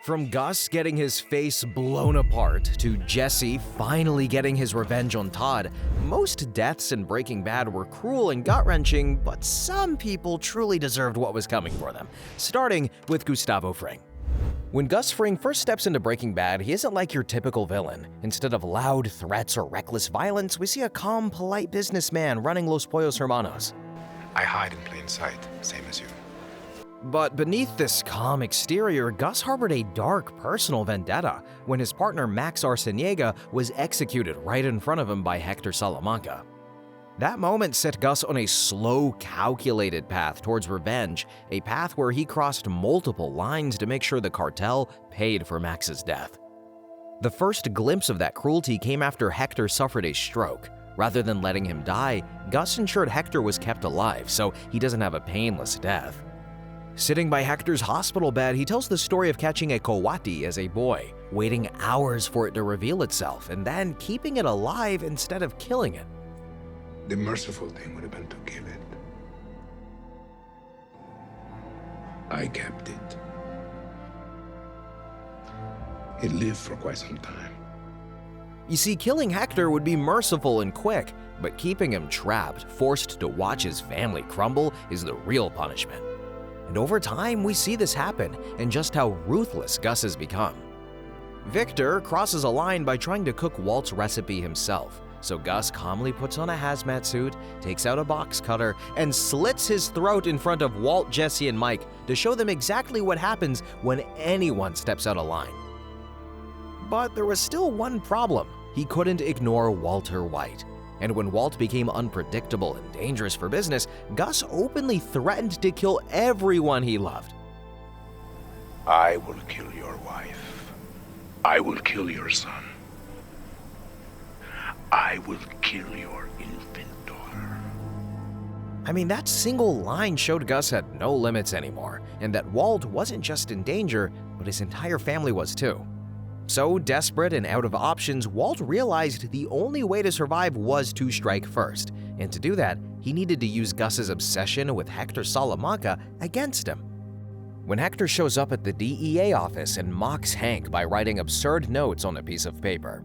From Gus getting his face blown apart to Jesse finally getting his revenge on Todd, most deaths in Breaking Bad were cruel and gut-wrenching, but some people truly deserved what was coming for them, starting with Gustavo Fring. When Gus Fring first steps into Breaking Bad, he isn't like your typical villain. Instead of loud threats or reckless violence, we see a calm, polite businessman running Los Pollos Hermanos. I hide in plain sight, same as you. But beneath this calm exterior, Gus harbored a dark personal vendetta when his partner Max Arciniega was executed right in front of him by Hector Salamanca. That moment set Gus on a slow, calculated path towards revenge, a path where he crossed multiple lines to make sure the cartel paid for Max's death. The first glimpse of that cruelty came after Hector suffered a stroke. Rather than letting him die, Gus ensured Hector was kept alive so he doesn't have a painless death. Sitting by Hector's hospital bed, he tells the story of catching a coati as a boy, waiting hours for it to reveal itself, and then keeping it alive instead of killing it. The merciful thing would have been to kill it. I kept it. It lived for quite some time. You see, killing Hector would be merciful and quick, but keeping him trapped, forced to watch his family crumble, is the real punishment. And over time, we see this happen and just how ruthless Gus has become. Victor crosses a line by trying to cook Walt's recipe himself, so Gus calmly puts on a hazmat suit, takes out a box cutter, and slits his throat in front of Walt, Jesse, and Mike to show them exactly what happens when anyone steps out of line. But there was still one problem. He couldn't ignore Walter White. And when Walt became unpredictable and dangerous for business, Gus openly threatened to kill everyone he loved. I will kill your wife. I will kill your son. I will kill your infant daughter. I mean, that single line showed Gus had no limits anymore, and that Walt wasn't just in danger, but his entire family was too. So desperate and out of options, Walt realized the only way to survive was to strike first, and to do that, he needed to use Gus's obsession with Hector Salamanca against him. When Hector shows up at the DEA office and mocks Hank by writing absurd notes on a piece of paper.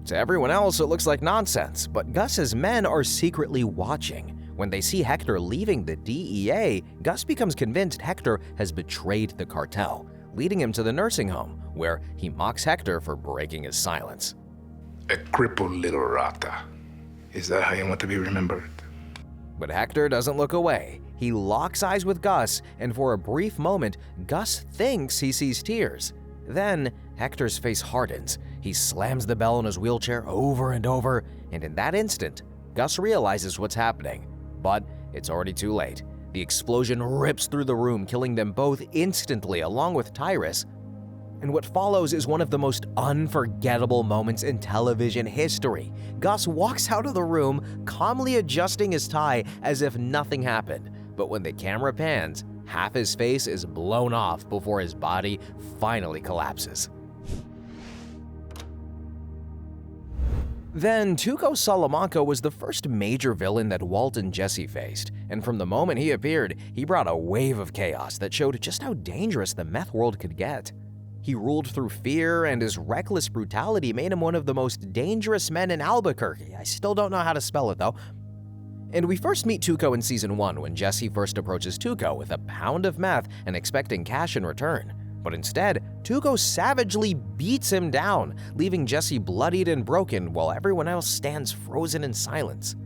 To everyone else, it looks like nonsense, but Gus's men are secretly watching. When they see Hector leaving the DEA, Gus becomes convinced Hector has betrayed the cartel, leading him to the nursing home, where he mocks Hector for breaking his silence. A crippled little rata. Is that how you want to be remembered? But Hector doesn't look away. He locks eyes with Gus, and for a brief moment, Gus thinks he sees tears. Then, Hector's face hardens. He slams the bell on his wheelchair over and over, and in that instant, Gus realizes what's happening. But it's already too late. The explosion rips through the room, killing them both instantly, along with Tyrus. And what follows is one of the most unforgettable moments in television history. Gus walks out of the room, calmly adjusting his tie as if nothing happened. But when the camera pans, half his face is blown off before his body finally collapses. Then, Tuco Salamanca was the first major villain that Walt and Jesse faced, and from the moment he appeared, he brought a wave of chaos that showed just how dangerous the meth world could get. He ruled through fear, and his reckless brutality made him one of the most dangerous men in Albuquerque. I still don't know how to spell it, though. And we first meet Tuco in Season 1 when Jesse first approaches Tuco with a pound of meth and expecting cash in return. But instead, Tuco savagely beats him down, leaving Jesse bloodied and broken while everyone else stands frozen in silence.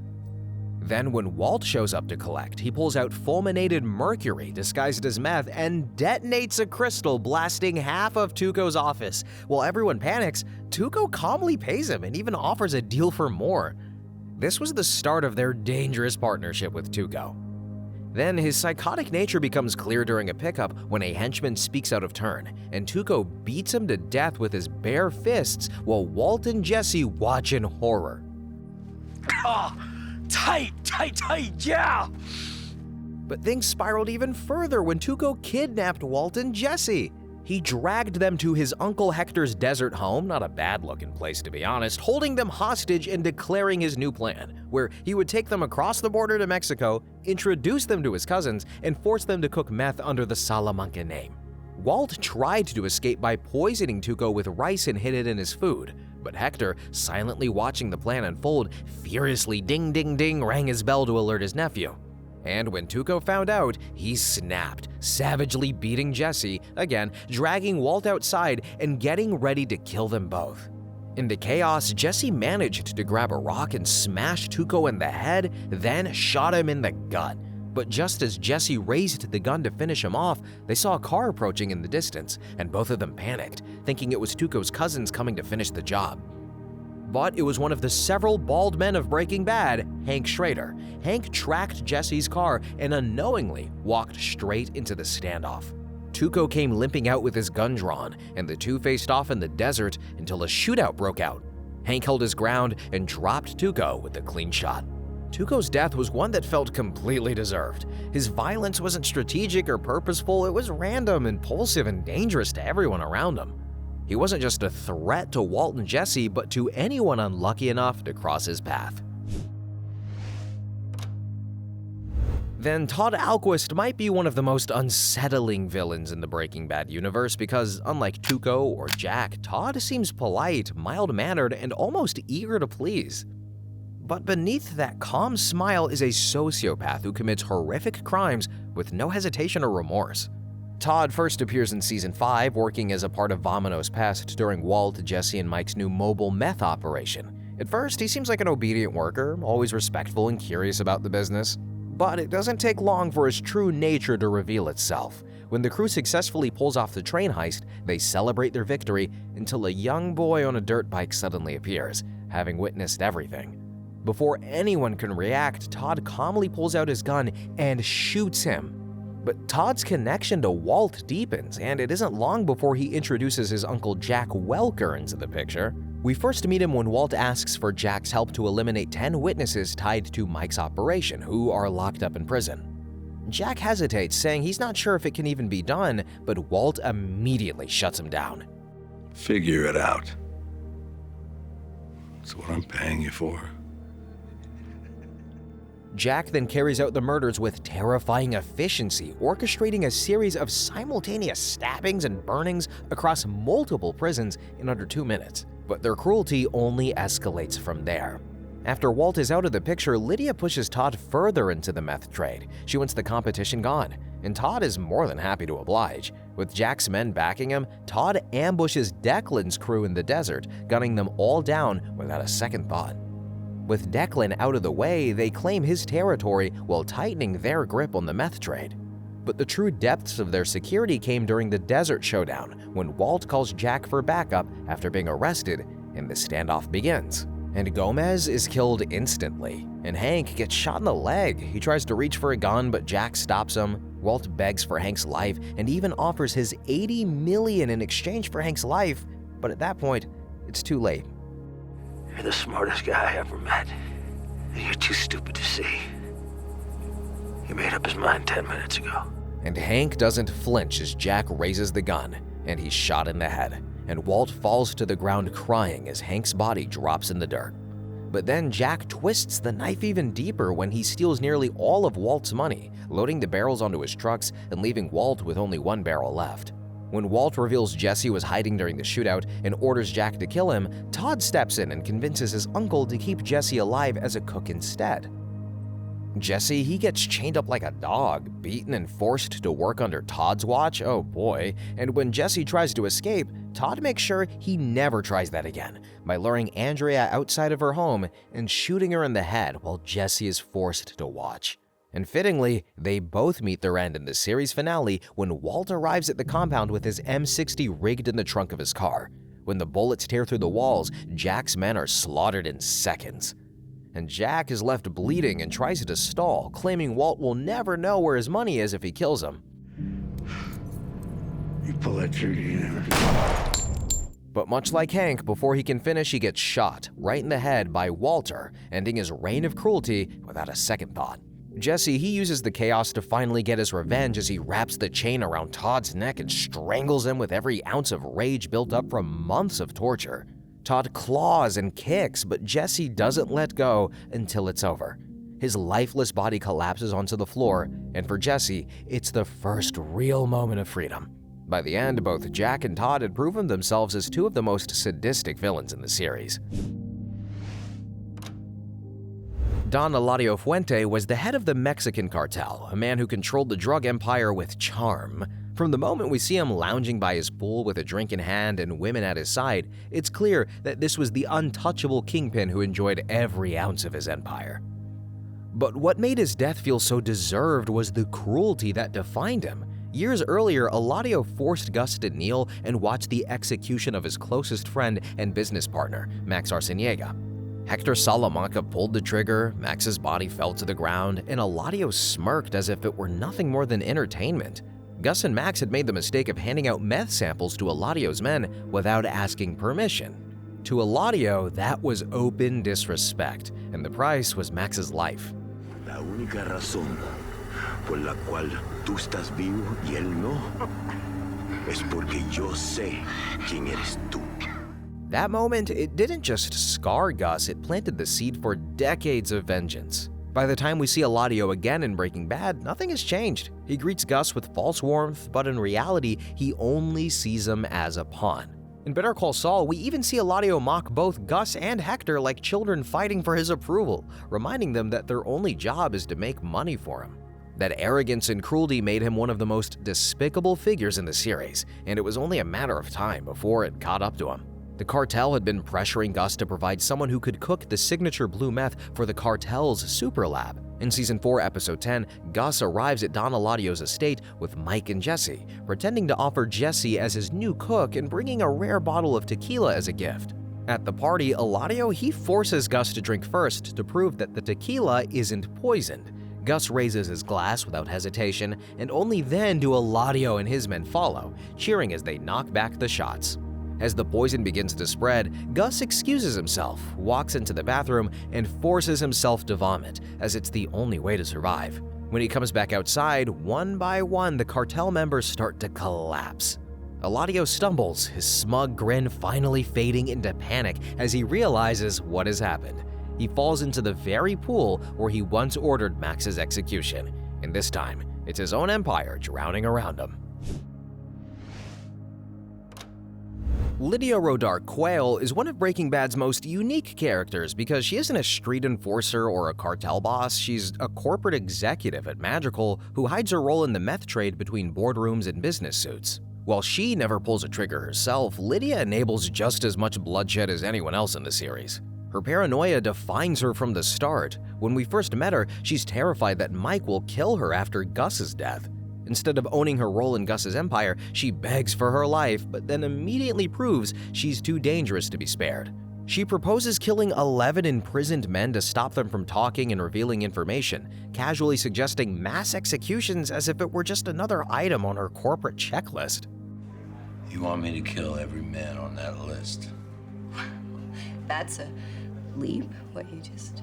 Then when Walt shows up to collect, he pulls out fulminated mercury disguised as meth and detonates a crystal, blasting half of Tuco's office. While everyone panics, Tuco calmly pays him and even offers a deal for more. This was the start of their dangerous partnership with Tuco. Then his psychotic nature becomes clear during a pickup when a henchman speaks out of turn, and Tuco beats him to death with his bare fists while Walt and Jesse watch in horror. Tight, yeah! But things spiraled even further when Tuco kidnapped Walt and Jesse. He dragged them to his Uncle Hector's desert home, not a bad-looking place to be honest, holding them hostage and declaring his new plan, where he would take them across the border to Mexico, introduce them to his cousins, and force them to cook meth under the Salamanca name. Walt tried to escape by poisoning Tuco with rice and hid it in his food, but Hector, silently watching the plan unfold, furiously ding ding ding rang his bell to alert his nephew. And when Tuco found out, he snapped, savagely beating Jesse, again dragging Walt outside and getting ready to kill them both. In the chaos, Jesse managed to grab a rock and smash Tuco in the head, then shot him in the gut. But just as Jesse raised the gun to finish him off, they saw a car approaching in the distance, and both of them panicked, thinking it was Tuco's cousins coming to finish the job. But it was one of the several bald men of Breaking Bad, Hank Schrader. Hank tracked Jesse's car and unknowingly walked straight into the standoff. Tuco came limping out with his gun drawn, and the two faced off in the desert until a shootout broke out. Hank held his ground and dropped Tuco with a clean shot. Tuco's death was one that felt completely deserved. His violence wasn't strategic or purposeful, it was random, impulsive, and dangerous to everyone around him. He wasn't just a threat to Walt and Jesse, but to anyone unlucky enough to cross his path. Then Todd Alquist might be one of the most unsettling villains in the Breaking Bad universe because, unlike Tuco or Jack, Todd seems polite, mild-mannered, and almost eager to please. But beneath that calm smile is a sociopath who commits horrific crimes with no hesitation or remorse. Todd first appears in Season 5, working as a part of Vamano's past during Walt, Jesse, and Mike's new mobile meth operation. At first, he seems like an obedient worker, always respectful and curious about the business. But it doesn't take long for his true nature to reveal itself. When the crew successfully pulls off the train heist, they celebrate their victory until a young boy on a dirt bike suddenly appears, having witnessed everything. Before anyone can react, Todd calmly pulls out his gun and shoots him. But Todd's connection to Walt deepens, and it isn't long before he introduces his uncle Jack Welker into the picture. We first meet him when Walt asks for Jack's help to eliminate 10 witnesses tied to Mike's operation, who are locked up in prison. Jack hesitates, saying he's not sure if it can even be done, but Walt immediately shuts him down. Figure it out. That's what I'm paying you for. Jack then carries out the murders with terrifying efficiency, orchestrating a series of simultaneous stabbings and burnings across multiple prisons in under 2 minutes. But their cruelty only escalates from there. After Walt is out of the picture, Lydia pushes Todd further into the meth trade. She wants the competition gone, and Todd is more than happy to oblige. With Jack's men backing him, Todd ambushes Declan's crew in the desert, gunning them all down without a second thought. With Declan out of the way, they claim his territory while tightening their grip on the meth trade. But the true depths of their security came during the desert showdown, when Walt calls Jack for backup after being arrested, and the standoff begins. And Gomez is killed instantly, and Hank gets shot in the leg. He tries to reach for a gun, but Jack stops him. Walt begs for Hank's life and even offers his $80 million in exchange for Hank's life, but at that point, it's too late. You're the smartest guy I ever met, and you're too stupid to see. He made up his mind 10 minutes ago. And Hank doesn't flinch as Jack raises the gun, and he's shot in the head, and Walt falls to the ground crying as Hank's body drops in the dirt. But then Jack twists the knife even deeper when he steals nearly all of Walt's money, loading the barrels onto his trucks and leaving Walt with only 1 barrel left. When Walt reveals Jesse was hiding during the shootout and orders Jack to kill him, Todd steps in and convinces his uncle to keep Jesse alive as a cook instead. Jesse, he gets chained up like a dog, beaten and forced to work under Todd's watch, oh boy, and when Jesse tries to escape, Todd makes sure he never tries that again by luring Andrea outside of her home and shooting her in the head while Jesse is forced to watch. And fittingly, they both meet their end in the series finale when Walt arrives at the compound with his M60 rigged in the trunk of his car. When the bullets tear through the walls, Jack's men are slaughtered in seconds. And Jack is left bleeding and tries to stall, claiming Walt will never know where his money is if he kills him. You pull that trigger, you never. But much like Hank, before he can finish, he gets shot right in the head by Walter, ending his reign of cruelty without a second thought. Jesse, he uses the chaos to finally get his revenge as he wraps the chain around Todd's neck and strangles him with every ounce of rage built up from months of torture. Todd claws and kicks, but Jesse doesn't let go until it's over. His lifeless body collapses onto the floor, and for Jesse, it's the first real moment of freedom. By the end, both Jack and Todd had proven themselves as two of the most sadistic villains in the series. Don Eladio Fuente was the head of the Mexican cartel, a man who controlled the drug empire with charm. From the moment we see him lounging by his pool with a drink in hand and women at his side, it's clear that this was the untouchable kingpin who enjoyed every ounce of his empire. But what made his death feel so deserved was the cruelty that defined him. Years earlier, Eladio forced Gus to kneel and watch the execution of his closest friend and business partner, Max Arciniega. Hector Salamanca pulled the trigger, Max's body fell to the ground, and Eladio smirked as if it were nothing more than entertainment. Gus and Max had made the mistake of handing out meth samples to Eladio's men without asking permission. To Eladio, that was open disrespect, and the price was Max's life. La única razón por la cual tú estás vivo y él no es porque yo sé quién eres tú. That moment, it didn't just scar Gus, it planted the seed for decades of vengeance. By the time we see Eladio again in Breaking Bad, nothing has changed. He greets Gus with false warmth, but in reality, he only sees him as a pawn. In Better Call Saul, we even see Eladio mock both Gus and Hector like children fighting for his approval, reminding them that their only job is to make money for him. That arrogance and cruelty made him one of the most despicable figures in the series, and it was only a matter of time before it caught up to him. The cartel had been pressuring Gus to provide someone who could cook the signature blue meth for the cartel's super lab. In Season 4, Episode 10, Gus arrives at Don Eladio's estate with Mike and Jesse, pretending to offer Jesse as his new cook and bringing a rare bottle of tequila as a gift. At the party, Eladio forces Gus to drink first to prove that the tequila isn't poisoned. Gus raises his glass without hesitation, and only then do Eladio and his men follow, cheering as they knock back the shots. As the poison begins to spread, Gus excuses himself, walks into the bathroom, and forces himself to vomit, as it's the only way to survive. When he comes back outside, one by one, the cartel members start to collapse. Eladio stumbles, his smug grin finally fading into panic as he realizes what has happened. He falls into the very pool where he once ordered Max's execution, and this time, it's his own empire drowning around him. Lydia Rodarte-Quayle is one of Breaking Bad's most unique characters because she isn't a street enforcer or a cartel boss, she's a corporate executive at Magical who hides her role in the meth trade between boardrooms and business suits. While she never pulls a trigger herself, Lydia enables just as much bloodshed as anyone else in the series. Her paranoia defines her from the start. When we first met her, she's terrified that Mike will kill her after Gus's death. Instead of owning her role in Gus's empire, she begs for her life, but then immediately proves she's too dangerous to be spared. She proposes killing 11 imprisoned men to stop them from talking and revealing information, casually suggesting mass executions as if it were just another item on her corporate checklist. You want me to kill every man on that list? That's a leap, what you just...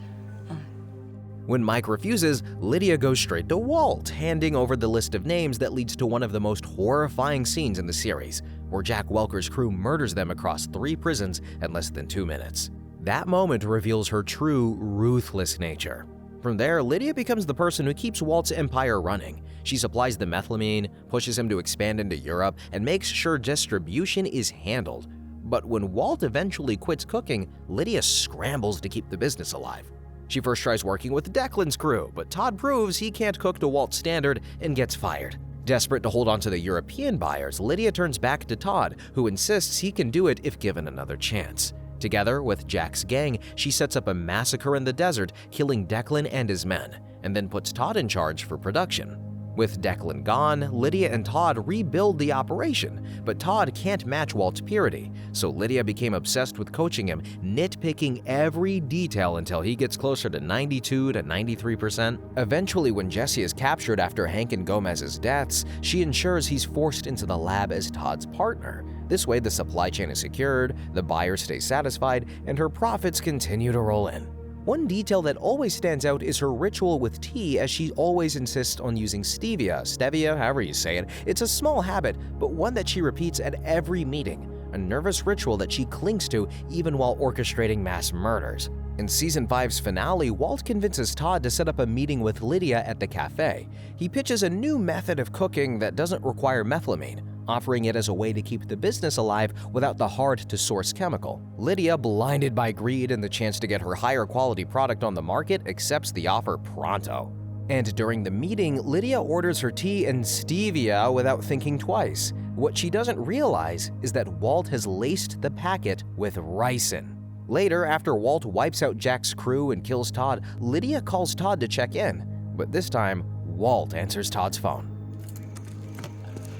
When Mike refuses, Lydia goes straight to Walt, handing over the list of names that leads to one of the most horrifying scenes in the series, where Jack Welker's crew murders them across 3 prisons in less than 2 minutes. That moment reveals her true, ruthless nature. From there, Lydia becomes the person who keeps Walt's empire running. She supplies the methylamine, pushes him to expand into Europe, and makes sure distribution is handled. But when Walt eventually quits cooking, Lydia scrambles to keep the business alive. She first tries working with Declan's crew, but Todd proves he can't cook to Walt's standard and gets fired. Desperate to hold on to the European buyers, Lydia turns back to Todd, who insists he can do it if given another chance. Together with Jack's gang, she sets up a massacre in the desert, killing Declan and his men, and then puts Todd in charge for production. With Declan gone, Lydia and Todd rebuild the operation, but Todd can't match Walt's purity, so Lydia became obsessed with coaching him, nitpicking every detail until he gets closer to 92 to 93%. Eventually, when Jesse is captured after Hank and Gomez's deaths, she ensures he's forced into the lab as Todd's partner. This way, the supply chain is secured, the buyer stays satisfied, and her profits continue to roll in. One detail that always stands out is her ritual with tea, as she always insists on using stevia, however you say it. It's a small habit, but one that she repeats at every meeting, a nervous ritual that she clings to even while orchestrating mass murders. In Season 5's finale, Walt convinces Todd to set up a meeting with Lydia at the cafe. He pitches a new method of cooking that doesn't require methylamine, offering it as a way to keep the business alive without the hard-to-source chemical. Lydia, blinded by greed and the chance to get her higher quality product on the market, accepts the offer pronto. And during the meeting, Lydia orders her tea and stevia without thinking twice. What she doesn't realize is that Walt has laced the packet with ricin. Later, after Walt wipes out Jack's crew and kills Todd, Lydia calls Todd to check in. But this time, Walt answers Todd's phone.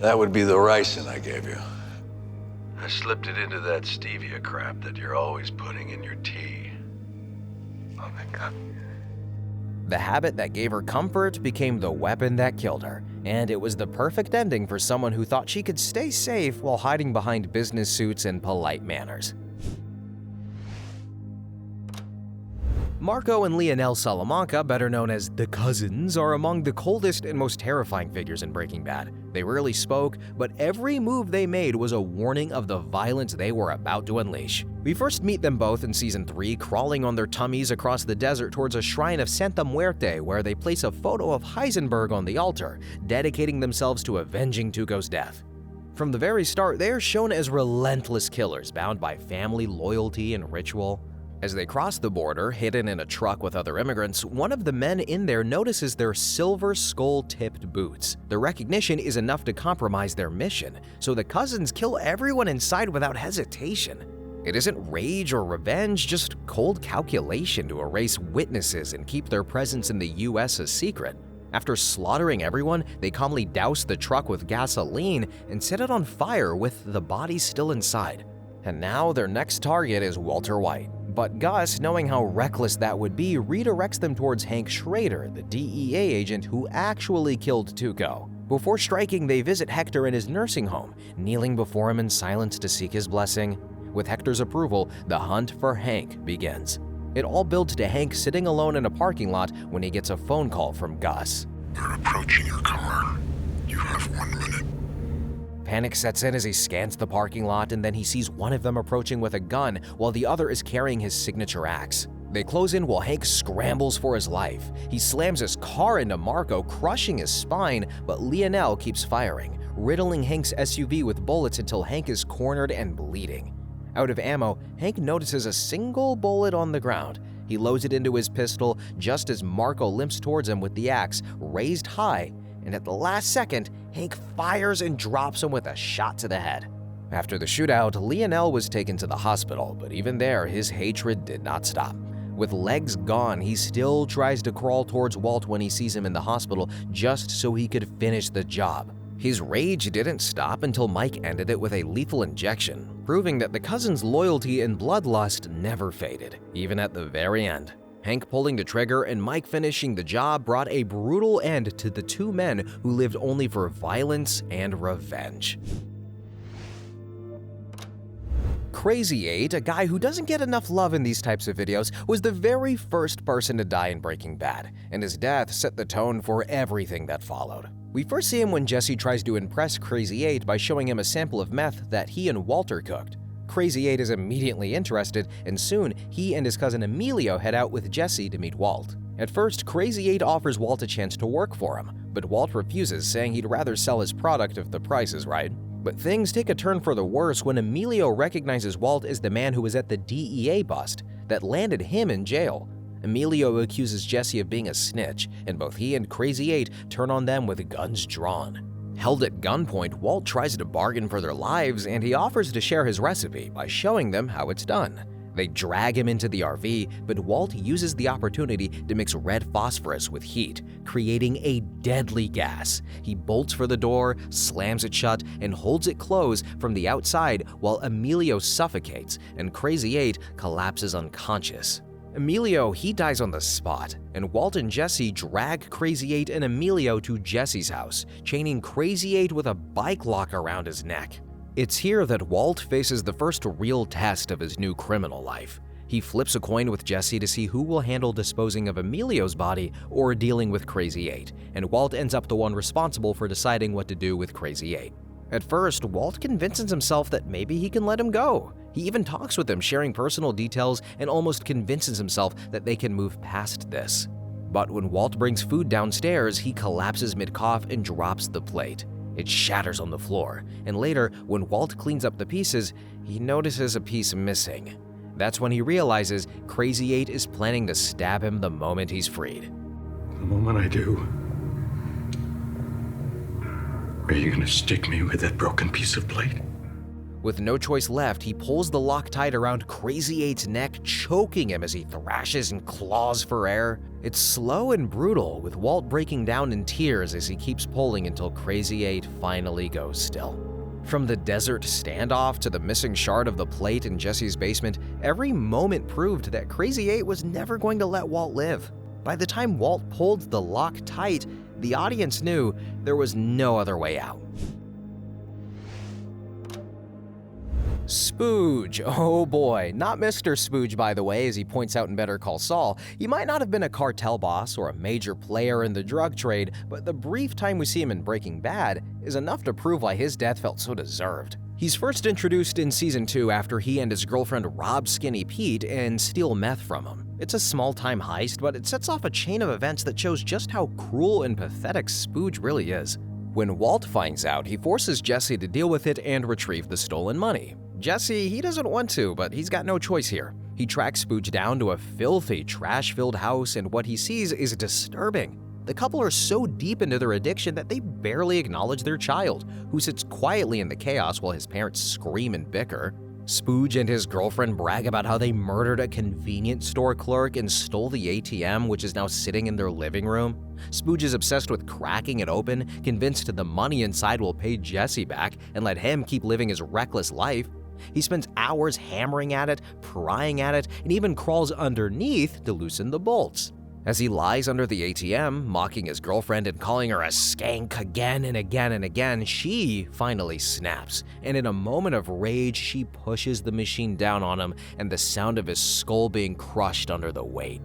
That would be the ricin I gave you. I slipped it into that stevia crap that you're always putting in your tea. Oh my God. The habit that gave her comfort became the weapon that killed her, and it was the perfect ending for someone who thought she could stay safe while hiding behind business suits and polite manners. Marco and Lionel Salamanca, better known as the Cousins, are among the coldest and most terrifying figures in Breaking Bad. They rarely spoke, but every move they made was a warning of the violence they were about to unleash. We first meet them both in Season 3, crawling on their tummies across the desert towards a shrine of Santa Muerte, where they place a photo of Heisenberg on the altar, dedicating themselves to avenging Tuco's death. From the very start, they are shown as relentless killers, bound by family, loyalty, and ritual. As they cross the border, hidden in a truck with other immigrants, one of the men in there notices their silver skull-tipped boots. The recognition is enough to compromise their mission, so the Cousins kill everyone inside without hesitation. It isn't rage or revenge, just cold calculation to erase witnesses and keep their presence in the US a secret. After slaughtering everyone, they calmly douse the truck with gasoline and set it on fire with the bodies still inside. And now their next target is Walter White. But Gus, knowing how reckless that would be, redirects them towards Hank Schrader, the DEA agent who actually killed Tuco. Before striking, they visit Hector in his nursing home, kneeling before him in silence to seek his blessing. With Hector's approval, the hunt for Hank begins. It all builds to Hank sitting alone in a parking lot when he gets a phone call from Gus. They're approaching your car. You have 1 minute. Panic sets in as he scans the parking lot, and then he sees one of them approaching with a gun while the other is carrying his signature axe. They close in while Hank scrambles for his life. He slams his car into Marco, crushing his spine, but Lionel keeps firing, riddling Hank's SUV with bullets until Hank is cornered and bleeding. Out of ammo, Hank notices a single bullet on the ground. He loads it into his pistol just as Marco limps towards him with the axe raised high, and at the last second, Hank fires and drops him with a shot to the head. After the shootout, Lionel was taken to the hospital, but even there, his hatred did not stop. With legs gone, he still tries to crawl towards Walt when he sees him in the hospital just so he could finish the job. His rage didn't stop until Mike ended it with a lethal injection, proving that the cousins' loyalty and bloodlust never faded, even at the very end. Hank pulling the trigger and Mike finishing the job brought a brutal end to the two men who lived only for violence and revenge. Crazy 8, a guy who doesn't get enough love in these types of videos, was the very first person to die in Breaking Bad, and his death set the tone for everything that followed. We first see him when Jesse tries to impress Crazy 8 by showing him a sample of meth that he and Walter cooked. Crazy 8 is immediately interested, and soon he and his cousin Emilio head out with Jesse to meet Walt. At first, Crazy 8 offers Walt a chance to work for him, but Walt refuses, saying he'd rather sell his product if the price is right. But things take a turn for the worse when Emilio recognizes Walt as the man who was at the DEA bust that landed him in jail. Emilio accuses Jesse of being a snitch, and both he and Crazy 8 turn on them with guns drawn. Held at gunpoint, Walt tries to bargain for their lives, and he offers to share his recipe by showing them how it's done. They drag him into the RV, but Walt uses the opportunity to mix red phosphorus with heat, creating a deadly gas. He bolts for the door, slams it shut, and holds it closed from the outside while Emilio suffocates and Crazy 8 collapses unconscious. Emilio, he dies on the spot, and Walt and Jesse drag Crazy 8 and Emilio to Jesse's house, chaining Crazy 8 with a bike lock around his neck. It's here that Walt faces the first real test of his new criminal life. He flips a coin with Jesse to see who will handle disposing of Emilio's body or dealing with Crazy 8, and Walt ends up the one responsible for deciding what to do with Crazy 8. At first, Walt convinces himself that maybe he can let him go. He even talks with him, sharing personal details, and almost convinces himself that they can move past this. But when Walt brings food downstairs, he collapses mid-cough and drops the plate. It shatters on the floor, and later, when Walt cleans up the pieces, he notices a piece missing. That's when he realizes Crazy 8 is planning to stab him the moment he's freed. The moment I do, are you gonna stick me with that broken piece of plate? With no choice left, he pulls the Loctite around Crazy 8's neck, choking him as he thrashes and claws for air. It's slow and brutal, with Walt breaking down in tears as he keeps pulling until Crazy 8 finally goes still. From the desert standoff to the missing shard of the plate in Jesse's basement, every moment proved that Crazy 8 was never going to let Walt live. By the time Walt pulled the lock tight, the audience knew there was no other way out. Spooge, oh boy, not Mr. Spooge by the way, as he points out in Better Call Saul. He might not have been a cartel boss or a major player in the drug trade, but the brief time we see him in Breaking Bad is enough to prove why his death felt so deserved. He's first introduced in Season 2 after he and his girlfriend rob Skinny Pete and steal meth from him. It's a small-time heist, but it sets off a chain of events that shows just how cruel and pathetic Spooge really is. When Walt finds out, he forces Jesse to deal with it and retrieve the stolen money. Jesse, he doesn't want to, but he's got no choice here. He tracks Spooge down to a filthy, trash-filled house, and what he sees is disturbing. The couple are so deep into their addiction that they barely acknowledge their child, who sits quietly in the chaos while his parents scream and bicker. Spooge and his girlfriend brag about how they murdered a convenience store clerk and stole the ATM, which is now sitting in their living room. Spooge is obsessed with cracking it open, convinced the money inside will pay Jesse back and let him keep living his reckless life. He spends hours hammering at it, prying at it, and even crawls underneath to loosen the bolts. As he lies under the ATM, mocking his girlfriend and calling her a skank again and again and again, she finally snaps, and in a moment of rage, she pushes the machine down on him and the sound of his skull being crushed under the weight.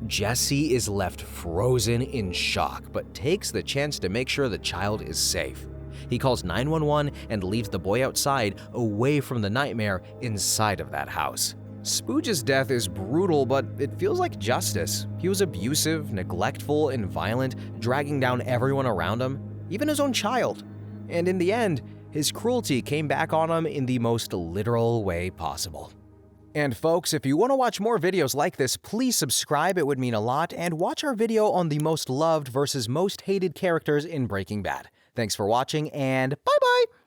Jesse is left frozen in shock, but takes the chance to make sure the child is safe. He calls 911 and leaves the boy outside, away from the nightmare inside of that house. Spooge's death is brutal, but it feels like justice. He was abusive, neglectful, and violent, dragging down everyone around him, even his own child. And in the end, his cruelty came back on him in the most literal way possible. And folks, if you want to watch more videos like this, please subscribe, it would mean a lot, and watch our video on the most loved versus most hated characters in Breaking Bad. Thanks for watching, and bye-bye!